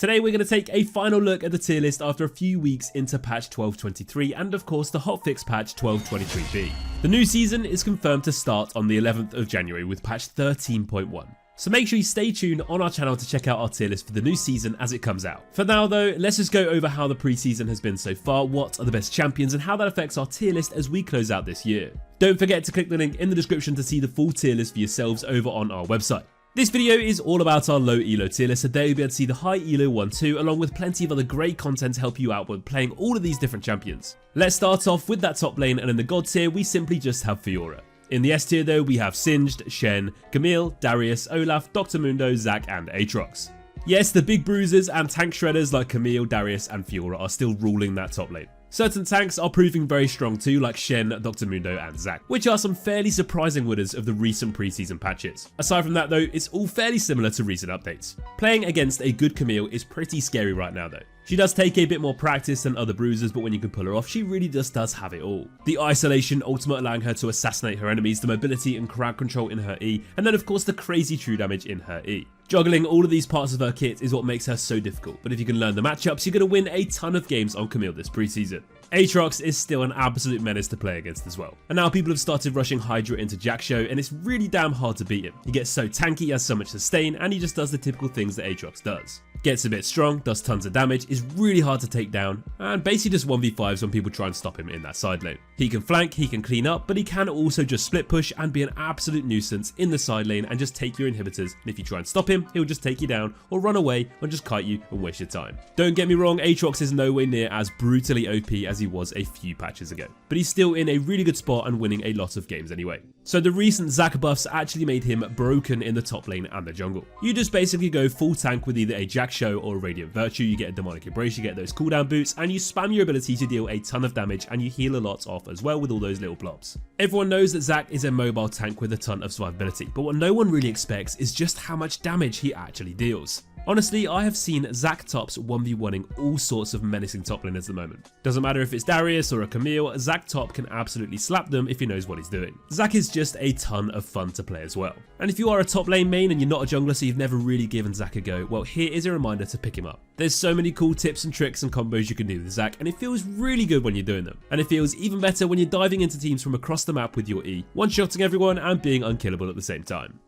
Today we're going to take a final look at the tier list after a few weeks into patch 12.23 and of course the hotfix patch 12.23b. The new season is confirmed to start on the 11th of January with patch 13.1. So make sure you stay tuned on our channel to check out our tier list for the new season as it comes out. For now though, let's just go over how the preseason has been so far, what are the best champions and how that affects our tier list as we close out this year. Don't forget to click the link in the description to see the full tier list for yourselves over on our website. This video is all about our low elo tier list, so there you'll be able to see the high elo 1-2 along with plenty of other great content to help you out when playing all of these different champions. Let's start off with that top lane, and in the god tier we simply just have Fiora. In the S tier though we have Singed, Shen, Camille, Darius, Olaf, Dr. Mundo, Zac and Aatrox. Yes, the big bruisers and tank shredders like Camille, Darius and Fiora are still ruling that top lane. Certain tanks are proving very strong too, like Shen, Dr. Mundo and Zac, which are some fairly surprising winners of the recent preseason patches. Aside from that though, it's all fairly similar to recent updates. Playing against a good Camille is pretty scary right now though. She does take a bit more practice than other bruisers, but when you can pull her off, she really just does have it all. The isolation ultimate allowing her to assassinate her enemies, the mobility and crowd control in her E, and then of course the crazy true damage in her E. Juggling all of these parts of her kit is what makes her so difficult, but if you can learn the matchups, you're going to win a ton of games on Camille this preseason. Aatrox is still an absolute menace to play against as well. And now people have started rushing Hydra into Jack-Show, and it's really damn hard to beat him. He gets so tanky, he has so much sustain, and he just does the typical things that Aatrox does. Gets a bit strong, does tons of damage, is really hard to take down, and basically just 1v5s when people try and stop him in that side lane. He can flank, he can clean up, but he can also just split push and be an absolute nuisance in the side lane and just take your inhibitors, and if you try and stop him, he'll just take you down or run away or just kite you and waste your time. Don't get me wrong, Aatrox is nowhere near as brutally OP as he was a few patches ago, but he's still in a really good spot and winning a lot of games anyway. So the recent Zac buffs actually made him broken in the top lane and the jungle. You just basically go full tank with either a Jack-Show or a Radiant Virtue, you get a Demonic Embrace, you get those cooldown boots, and you spam your ability to deal a ton of damage and you heal a lot off as well with all those little blobs. Everyone knows that Zac is a mobile tank with a ton of survivability, but what no one really expects is just how much damage he actually deals. Honestly, I have seen Zac tops 1v1ing all sorts of menacing top laners at the moment. Doesn't matter if it's Darius or a Camille, Zac top can absolutely slap them if he knows what he's doing. Zac is just a ton of fun to play as well. And if you are a top lane main and you're not a jungler so you've never really given Zac a go, well here is a reminder to pick him up. There's so many cool tips and tricks and combos you can do with Zac, and it feels really good when you're doing them. And it feels even better when you're diving into teams from across the map with your E, one-shotting everyone and being unkillable at the same time.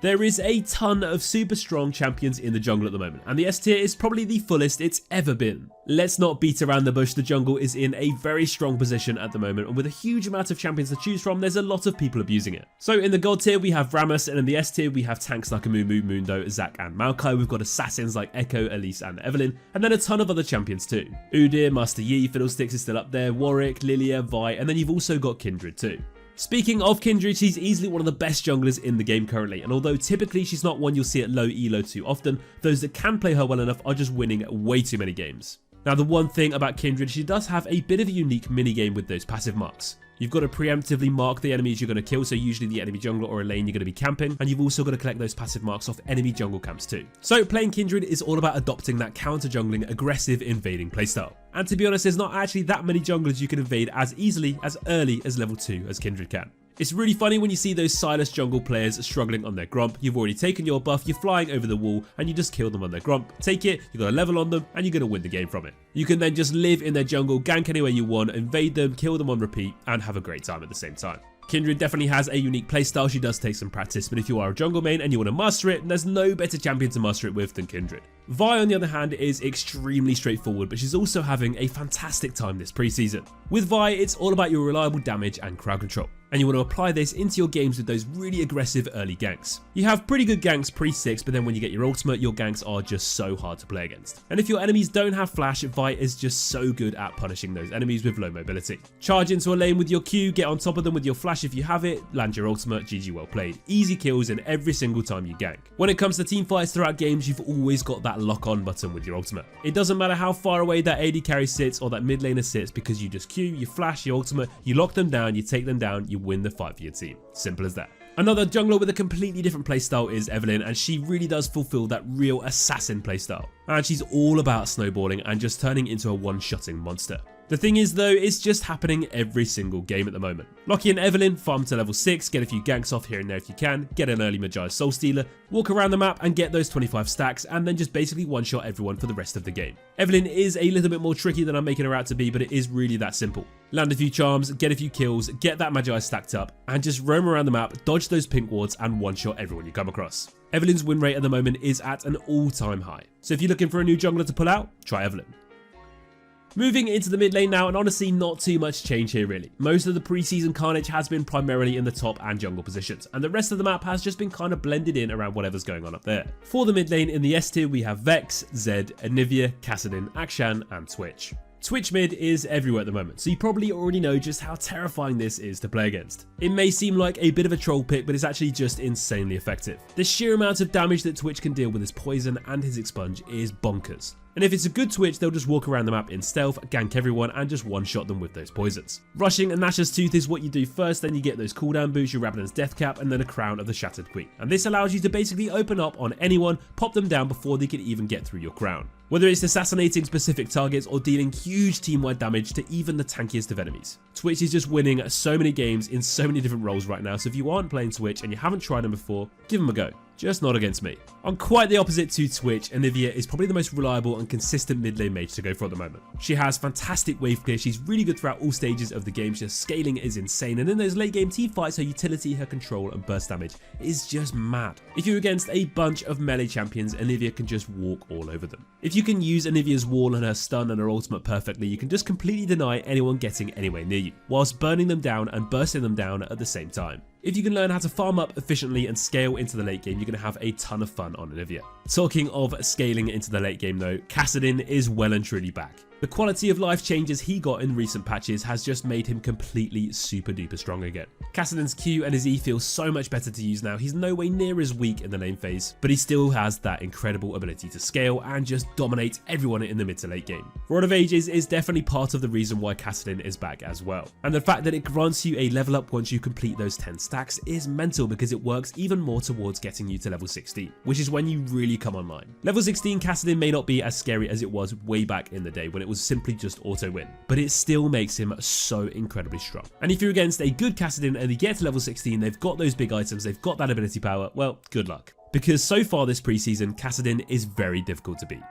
There is a ton of super strong champions in the jungle at the moment, and the S tier is probably the fullest it's ever been. Let's not beat around the bush, the jungle is in a very strong position at the moment, and with a huge amount of champions to choose from, there's a lot of people abusing it. So in the god tier we have Rammus, and in the S tier we have tanks like Amumu, Mundo, Zac and Maokai. We've got assassins like Echo, Elise and Evelynn, and then a ton of other champions too. Udyr, Master Yi, Fiddlesticks is still up there, Warwick, Lilia, Vi, and then you've also got Kindred too. Speaking of Kindred, she's easily one of the best junglers in the game currently, and although typically she's not one you'll see at low elo too often, those that can play her well enough are just winning way too many games. Now the one thing about Kindred, she does have a bit of a unique minigame with those passive marks. You've got to preemptively mark the enemies you're going to kill, so usually the enemy jungler or a lane you're going to be camping, and you've also got to collect those passive marks off enemy jungle camps too. So playing Kindred is all about adopting that counter jungling, aggressive invading playstyle. And to be honest, there's not actually that many junglers you can invade as easily as early as level 2 as Kindred can. It's really funny when you see those Silas jungle players struggling on their grump. You've already taken your buff, you're flying over the wall, and you just kill them on their grump. Take it, you've got a level on them, and you're going to win the game from it. You can then just live in their jungle, gank anywhere you want, invade them, kill them on repeat, and have a great time at the same time. Kindred definitely has a unique playstyle, she does take some practice, but if you are a jungle main and you want to master it, there's no better champion to master it with than Kindred. Vi on the other hand is extremely straightforward, but she's also having a fantastic time this preseason. With Vi, it's all about your reliable damage and crowd control, and you want to apply this into your games with those really aggressive early ganks. You have pretty good ganks pre-6, but then when you get your ultimate, your ganks are just so hard to play against. And if your enemies don't have flash, Vi is just so good at punishing those enemies with low mobility. Charge into a lane with your Q, get on top of them with your flash if you have it, land your ultimate, GG well played. Easy kills in every single time you gank. When it comes to team fights throughout games, you've always got that lock-on button with your ultimate. It doesn't matter how far away that AD carry sits or that mid laner sits, because you just Q, you flash your ultimate, you lock them down, you take them down, you win the fight for your team. Simple as that. Another jungler with a completely different playstyle is Evelynn, and she really does fulfill that real assassin playstyle. And she's all about snowballing and just turning into a one-shotting monster. The thing is though, it's just happening every single game at the moment. Lockie and Evelyn farm to level 6, get a few ganks off here and there if you can, get an early Magi Soul Stealer, walk around the map and get those 25 stacks, and then just basically one-shot everyone for the rest of the game. Evelyn is a little bit more tricky than I'm making her out to be, but it is really that simple. Land a few charms, get a few kills, get that Magi stacked up, and just roam around the map, dodge those pink wards, and one-shot everyone you come across. Evelyn's win rate at the moment is at an all-time high, so if you're looking for a new jungler to pull out, try Evelyn. Moving into the mid lane now, and honestly not too much change here really. Most of the preseason carnage has been primarily in the top and jungle positions, and the rest of the map has just been kind of blended in around whatever's going on up there. For the mid lane in the S tier we have Vex, Zed, Anivia, Kassadin, Akshan and Twitch. Twitch mid is everywhere at the moment, so you probably already know just how terrifying this is to play against. It may seem like a bit of a troll pick, but it's actually just insanely effective. The sheer amount of damage that Twitch can deal with his poison and his expunge is bonkers. And if it's a good Twitch, they'll just walk around the map in stealth, gank everyone, and just one-shot them with those poisons. Rushing and Nashor's Tooth is what you do first, then you get those cooldown boots, your Rabadon's Death Cap, and then a Crown of the Shattered Queen. And this allows you to basically open up on anyone, pop them down before they can even get through your crown. Whether it's assassinating specific targets or dealing huge team-wide damage to even the tankiest of enemies. Twitch is just winning so many games in so many different roles right now, so if you aren't playing Twitch and you haven't tried them before, give them a go. Just not against me. On quite the opposite to Twitch, Anivia is probably the most reliable and consistent mid lane mage to go for at the moment. She has fantastic wave clear, she's really good throughout all stages of the game, her scaling is insane, and in those late game team fights, her utility, her control and burst damage is just mad. If you're against a bunch of melee champions, Anivia can just walk all over them. If you can use Anivia's wall and her stun and her ultimate perfectly, you can just completely deny anyone getting anywhere near you, whilst burning them down and bursting them down at the same time. If you can learn how to farm up efficiently and scale into the late game, you're going to have a ton of fun on Anivia. Talking of scaling into the late game though, Kassadin is well and truly back. The quality of life changes he got in recent patches has just made him completely super duper strong again. Kassadin's Q and his E feel so much better to use now. He's no way near as weak in the lane phase, but he still has that incredible ability to scale and just dominate everyone in the mid to late game. Rod of Ages is definitely part of the reason why Kassadin is back as well. And the fact that it grants you a level up once you complete those 10 stacks is mental because it works even more towards getting you to level 16, which is when you really come online. Level 16 Kassadin may not be as scary as it was way back in the day when it was simply just auto win, but it still makes him so incredibly strong. And if you're against a good Kassadin and they get to level 16, they've got those big items, they've got that ability power, well, good luck. Because so far this preseason, Kassadin is very difficult to beat.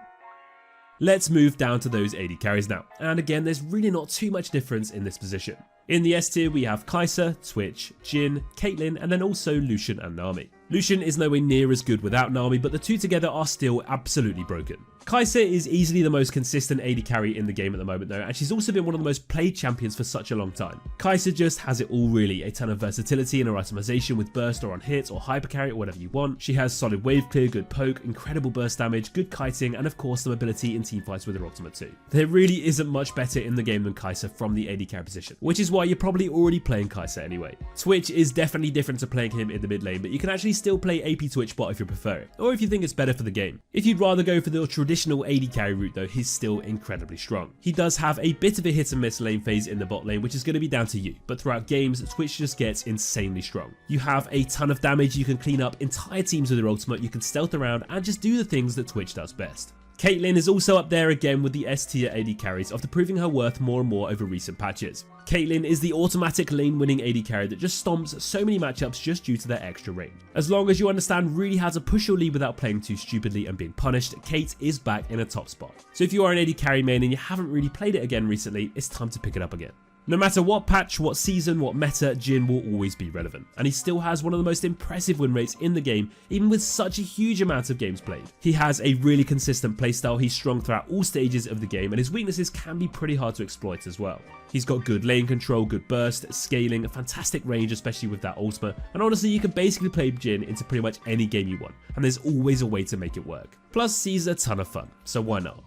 Let's move down to those AD carries now, and again there's really not too much difference in this position. In the S tier we have Kai'Sa, Twitch, Jhin, Caitlyn, and then also Lucian and Nami. Lucian is nowhere near as good without Nami, but the two together are still absolutely broken. Kai'Sa is easily the most consistent AD carry in the game at the moment though, and she's also been one of the most played champions for such a long time. Kai'Sa just has it all really, a ton of versatility in her itemization with burst or on hit or hyper carry or whatever you want. She has solid wave clear, good poke, incredible burst damage, good kiting, and of course some ability in teamfights with her ultimate too. There really isn't much better in the game than Kai'Sa from the AD carry position, which is why you're probably already playing Kai'Sa anyway. Twitch is definitely different to playing him in the mid lane, but you can actually still play AP Twitch bot if you prefer it, or if you think it's better for the game. If you'd rather go for the traditional AD carry route though, he's still incredibly strong. He does have a bit of a hit and miss lane phase in the bot lane, which is going to be down to you, but throughout games, Twitch just gets insanely strong. You have a ton of damage, you can clean up entire teams with your ultimate, you can stealth around and just do the things that Twitch does best. Caitlyn is also up there again with the S tier AD carries after proving her worth more and more over recent patches. Caitlyn is the automatic lane winning AD carry that just stomps so many matchups just due to their extra range. As long as you understand really how to push your lead without playing too stupidly and being punished, Kate is back in a top spot. So if you are an AD carry main and you haven't really played it again recently, it's time to pick it up again. No matter what patch, what season, what meta, Jhin will always be relevant, and he still has one of the most impressive win rates in the game, even with such a huge amount of games played. He has a really consistent playstyle, he's strong throughout all stages of the game, and his weaknesses can be pretty hard to exploit as well. He's got good lane control, good burst, scaling, a fantastic range, especially with that ultimate, and honestly you can basically play Jhin into pretty much any game you want, and there's always a way to make it work. Plus he's a ton of fun, so why not?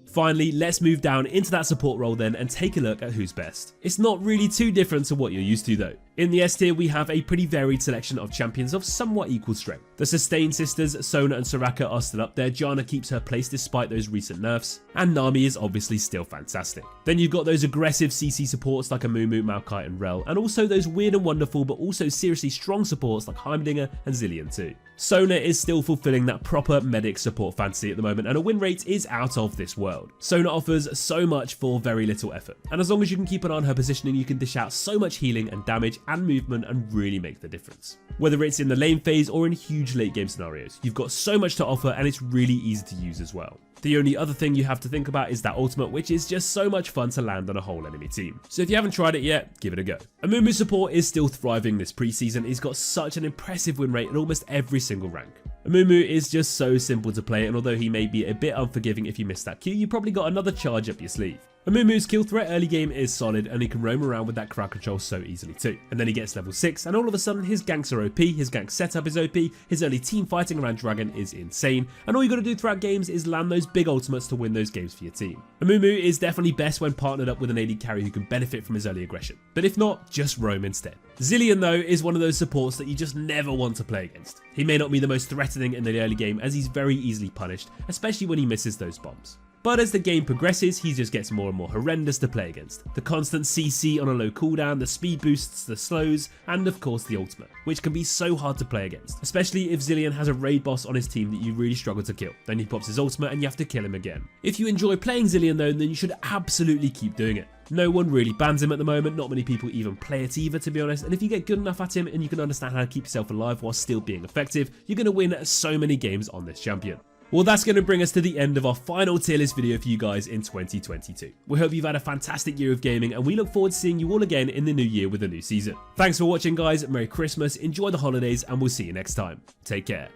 Finally, let's move down into that support role then and take a look at who's best. It's not really too different to what you're used to though. In the S tier, we have a pretty varied selection of champions of somewhat equal strength. The Sustain sisters, Sona and Soraka, are still up there, Janna keeps her place despite those recent nerfs, and Nami is obviously still fantastic. Then you've got those aggressive CC supports like Amumu, Maokai and Rel, and also those weird and wonderful but also seriously strong supports like Heimdinger and Zilean too. Sona is still fulfilling that proper medic support fantasy at the moment, and her win rate is out of this world. Sona offers so much for very little effort, and as long as you can keep an eye on her positioning, you can dish out so much healing and damage and movement and really make the difference. Whether it's in the lane phase or in huge late game scenarios, you've got so much to offer and it's really easy to use as well. The only other thing you have to think about is that ultimate, which is just so much fun to land on a whole enemy team. So if you haven't tried it yet, give it a go. Amumu's support is still thriving this preseason. He's got such an impressive win rate at almost every single rank. Amumu is just so simple to play, and although he may be a bit unforgiving if you miss that Q, you probably got another charge up your sleeve. Amumu's kill threat early game is solid, and he can roam around with that crowd control so easily too. And then he gets level 6 and all of a sudden his ganks are OP, his gank setup is OP, his early team fighting around Dragon is insane, and all you gotta do throughout games is land those big ultimates to win those games for your team. Amumu is definitely best when partnered up with an AD carry who can benefit from his early aggression, but if not, just roam instead. Zilean though is one of those supports that you just never want to play against. He may not be the most threatening in the early game as he's very easily punished, especially when he misses those bombs. But as the game progresses, he just gets more and more horrendous to play against. The constant CC on a low cooldown, the speed boosts, the slows, and of course the ultimate, which can be so hard to play against, especially if Zilean has a raid boss on his team that you really struggle to kill. Then he pops his ultimate and you have to kill him again. If you enjoy playing Zilean though, then you should absolutely keep doing it. No one really bans him at the moment, not many people even play it either to be honest, and if you get good enough at him and you can understand how to keep yourself alive while still being effective, you're going to win so many games on this champion. Well, that's going to bring us to the end of our final tier list video for you guys in 2022. We hope you've had a fantastic year of gaming, and we look forward to seeing you all again in the new year with a new season. Thanks for watching guys, Merry Christmas, enjoy the holidays, and we'll see you next time. Take care.